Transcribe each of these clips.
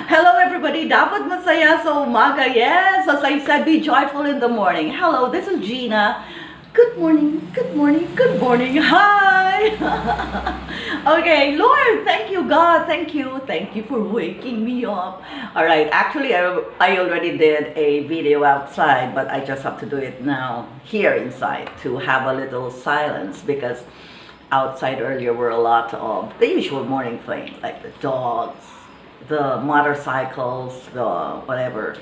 Hello everybody, dapat masaya sa umaga. Yes, as I said, be joyful in the morning. Hello, this is Gina. Good morning, good morning, good morning. Hi. Okay, Lord, thank you, God. Thank you for waking me up. All right, actually, I already did a video outside, but I just have to do it now here inside to have a little silence, because outside earlier were a lot of the usual morning thing, like the dogs, the motorcycles, the whatever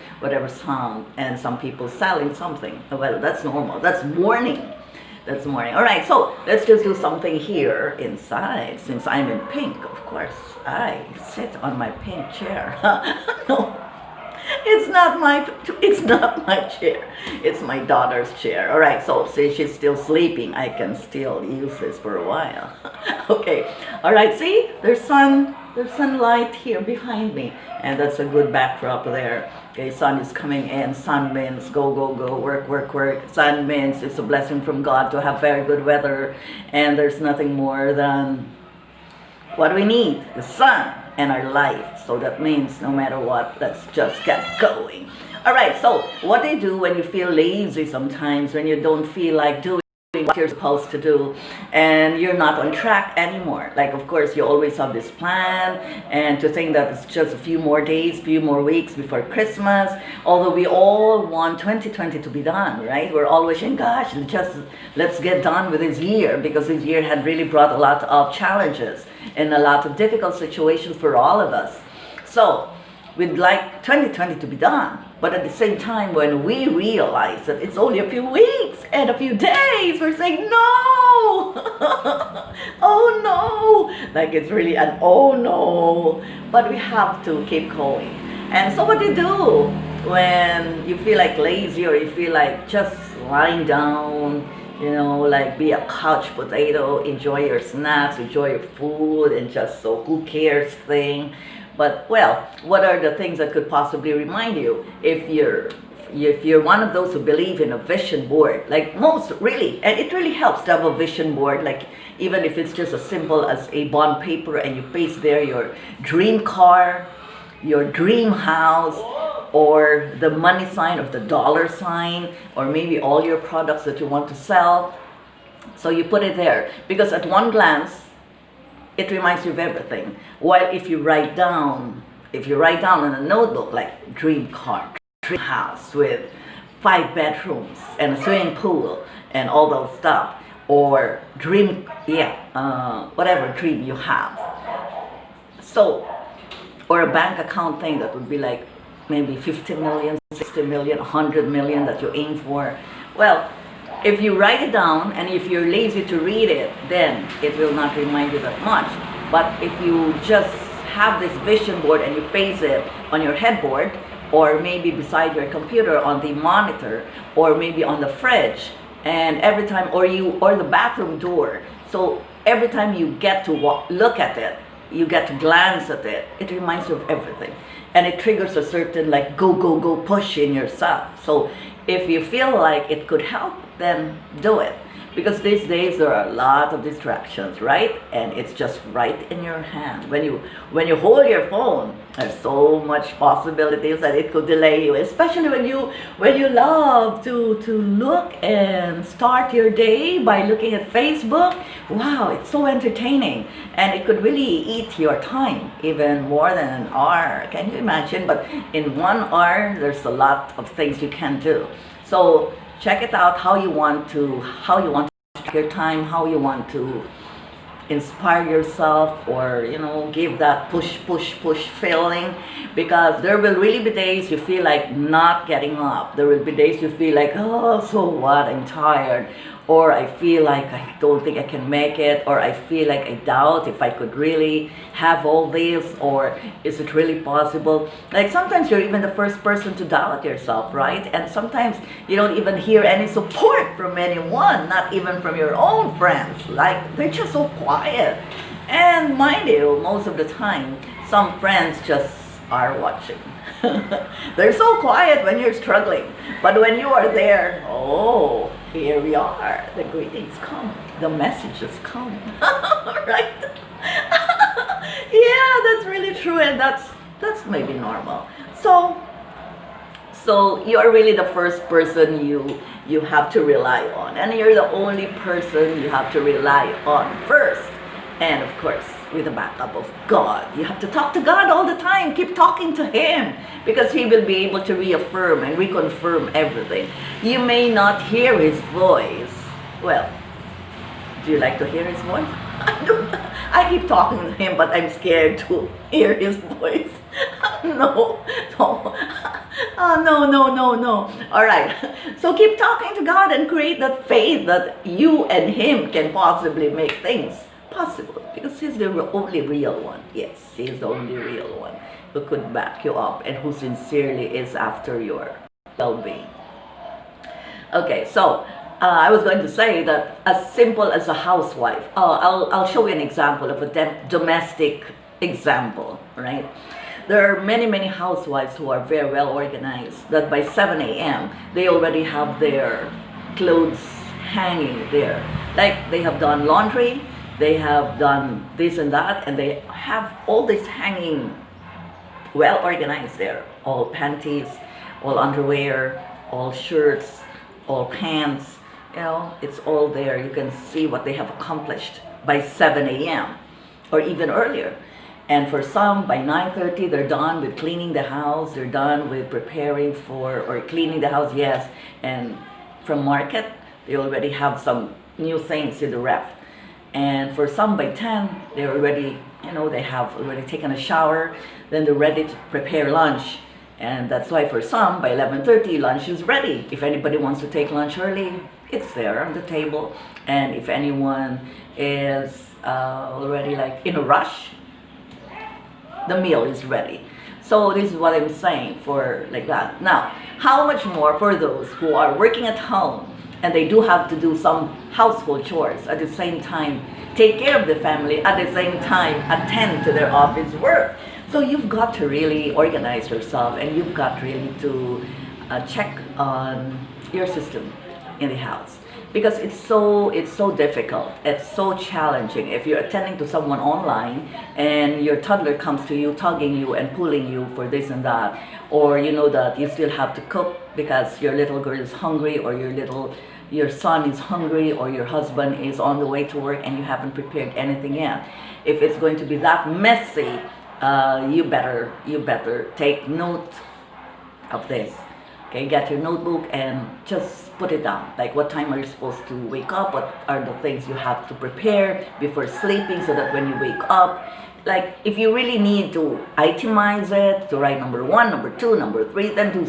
sound, and some people selling something. Well, that's normal. That's morning. That's morning. All right, so let's just do something here inside. Since I'm in pink, of course, I sit on my pink chair. No, it's not my chair. It's my daughter's chair. All right, so since she's still sleeping, I can still use this for a while. Okay. All right, see? There's sunlight here behind me, and that's a good backdrop there. Okay, sun is coming in. Sun means go, go, go, work, work, work. Sun means it's a blessing from God to have very good weather, and there's nothing more than what we need, the sun and our life. So that means no matter what, let's just get going. All right, so what do you do when you feel lazy sometimes, when you don't feel like doing what you're supposed to do and you're not on track anymore? Like, of course, you always have this plan, and to think that it's just a few more days, few more weeks before Christmas, although we all want 2020 to be done, right? We're all wishing, gosh, let's get done with this year, because this year had really brought a lot of challenges and a lot of difficult situations for all of us. So we'd like 2020 to be done, but at the same time, when we realize that it's only a few weeks and a few days, we're saying, no! Oh no! Like, it's really an oh no. But we have to keep going. And so what do you do when you feel like lazy, or you feel like just lying down, you know, like be a couch potato, enjoy your snacks, enjoy your food, and just so who cares thing? But, well, what are the things that could possibly remind you? If you're one of those who believe in a vision board, like most, really, and it really helps to have a vision board, like even if it's just as simple as a bond paper, and you paste there your dream car, your dream house, or the money sign, or the dollar sign, or maybe all your products that you want to sell. So you put it there, because at one glance, it reminds you of everything. While if you write down in a notebook, like dream car, dream house with 5 bedrooms and a swimming pool and all those stuff, or dream, whatever dream you have. So, or a bank account thing that would be like maybe 50 million, 60 million, 100 million that you aim for. Well, if you write it down, and if you're lazy to read it, then it will not remind you that much. But if you just have this vision board and you paste it on your headboard, or maybe beside your computer on the monitor, or maybe on the fridge, and every time, or the bathroom door, so every time you get to look at it, you get to glance at it, it reminds you of everything, and it triggers a certain like go, go, go push in yourself. So if you feel like it could help, then do it. Because these days there are a lot of distractions, right? And it's just right in your hand. When you hold your phone, there's so much possibilities that it could delay you, especially when you love to look and start your day by looking at Facebook. Wow, it's so entertaining, and it could really eat your time, even more than an hour. Can you imagine? But in 1 hour, there's a lot of things you can do. So check it out, how you want to take your time, how you want to inspire yourself, or give that push feeling, because there will really be days you feel like not getting up. There will be days you feel like, oh, so what, I'm tired, or I feel like I don't think I can make it, or I feel like I doubt if I could really have all this, or is it really possible? Like, sometimes you're even the first person to doubt yourself, right? And sometimes you don't even hear any support from anyone, not even from your own friends. Like, they're just so quiet. And mind you, most of the time, some friends just are watching. They're so quiet when you're struggling, but when you are there, oh, here we are. The greetings come, the messages come, right? you, and that's maybe normal. So you're really the first person you have to rely on, and you're the only person you have to rely on first. And of course, with the backup of God, you have to talk to God all the time. Keep talking to Him, because He will be able to reaffirm and reconfirm everything. You may not hear His voice. Well, do you like to hear His voice? I keep talking to Him, but I'm scared to hear His voice. No, no. No. All right. So keep talking to God and create that faith that you and Him can possibly make things possible, because He's the only real one. Yes, He's the only real one who could back you up and who sincerely is after your well-being. Okay, so I was going to say that as simple as a housewife, I'll show you an example of a domestic example, right? There are many housewives who are very well organized, that by 7 a.m. they already have their clothes hanging there. Like they have done laundry, they have done this and that, and they have all this hanging well organized there. All panties, all underwear, all shirts, all pants, it's all there. You can see what they have accomplished by 7 a.m. or even earlier. And for some, by 9:30, they're done with cleaning the house. They're done with preparing for, or cleaning the house, yes. And from market, they already have some new things in the ref. And for some, by 10, they're already, they have already taken a shower. Then they're ready to prepare lunch. And that's why for some, by 11:30, lunch is ready. If anybody wants to take lunch early, it's there on the table. And if anyone is already like in a rush, the meal is ready. So this is what I'm saying for like that. Now, how much more for those who are working at home and they do have to do some household chores at the same time, take care of the family, at the same time attend to their office work. So you've got to really organize yourself, and you've got really to check on your system in the house, because it's so difficult, it's so challenging. If you're attending to someone online and your toddler comes to you, tugging you and pulling you for this and that, or you know that you still have to cook because your little girl is hungry, or your son is hungry, or your husband is on the way to work and you haven't prepared anything yet. If it's going to be that messy, you better take note of this. Okay, get your notebook and just put it down. Like, what time are you supposed to wake up? What are the things you have to prepare before sleeping, so that when you wake up, like, if you really need to itemize it, to write number 1, number 2, number 3, then do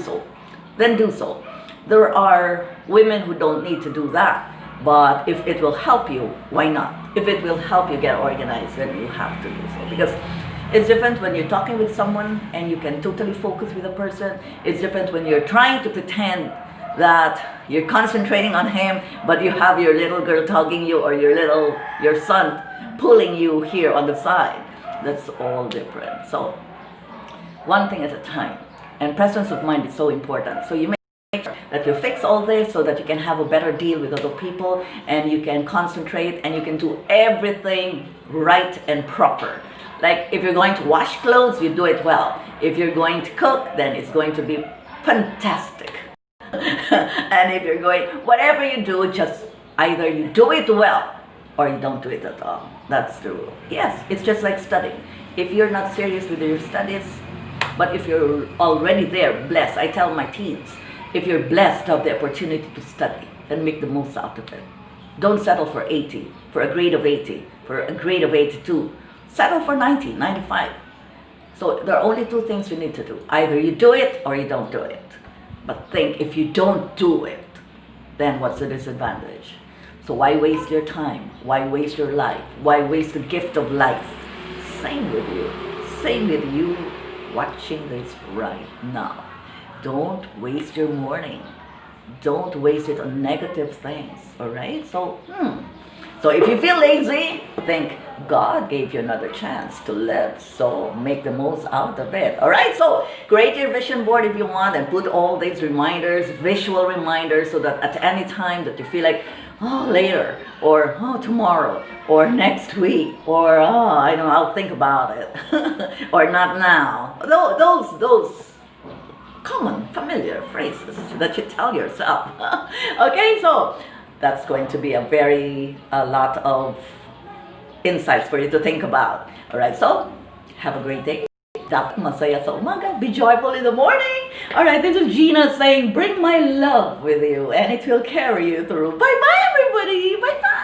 so. There are women who don't need to do that, but if it will help you, why not? If it will help you get organized, then you have to do so. Because it's different when you're talking with someone and you can totally focus with a person. It's different when you're trying to pretend that you're concentrating on him, but you have your little girl tugging you, or your son pulling you here on the side. That's all different. So one thing at a time. And presence of mind is so important. So you make sure that you fix all this so that you can have a better deal with other people, and you can concentrate and you can do everything right and proper. Like, if you're going to wash clothes, you do it well. If you're going to cook, then it's going to be fantastic. And if you're going, whatever you do, just either you do it well or you don't do it at all. That's the rule. Yes, it's just like studying. If you're not serious with your studies, but if you're already there, blessed, I tell my teens, if you're blessed to have the opportunity to study, then make the most out of it. Don't settle for 80, for a grade of 80, for a grade of 82. Settle for 90, 95. So there are only two things you need to do. Either you do it or you don't do it. But think, if you don't do it, then what's the disadvantage? So why waste your time? Why waste your life? Why waste the gift of life? Same with you. Same with you watching this right now. Don't waste your morning. Don't waste it on negative things, all right? So if you feel lazy, think God gave you another chance to live. So make the most out of it. All right? So create your vision board if you want, and put all these reminders, visual reminders, so that at any time that you feel like, oh, later, or oh, tomorrow, or next week, or oh, I don't know, I'll think about it, or not now. Those common, familiar phrases that you tell yourself. Okay, so that's going to be a lot of insights for you to think about. All right, so have a great day. Dapat masaya sa umaga. Be joyful in the morning. All right, this is Gina saying, bring my love with you and it will carry you through. Bye-bye, everybody. Bye-bye.